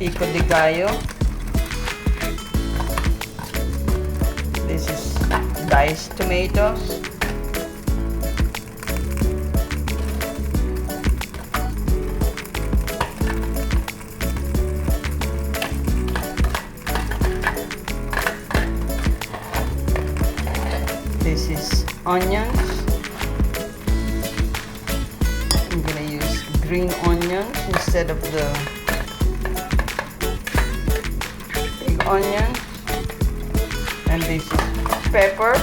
Pico de Gallo. This is diced tomatoes. This is onions. I'm gonna use green onions instead of the big onion. And this is pepper.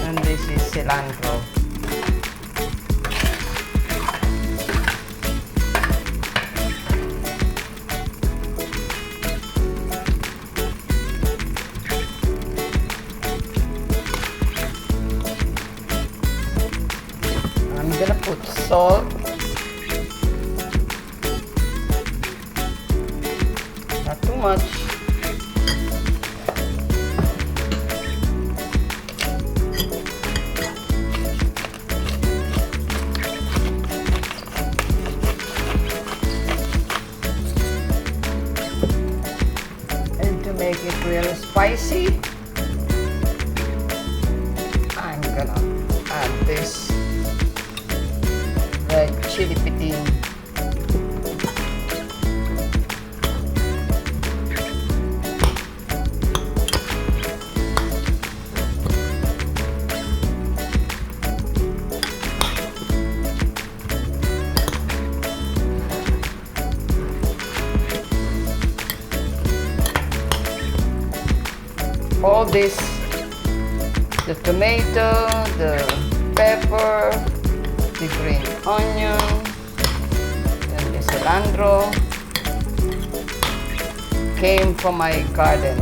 And this is cilantro. I'm gonna put salt, not too much, and to make it really spicy, I'm gonna add this red chili pitin. All this, the tomato, the pepper, the green onion, and the cilantro came from my garden.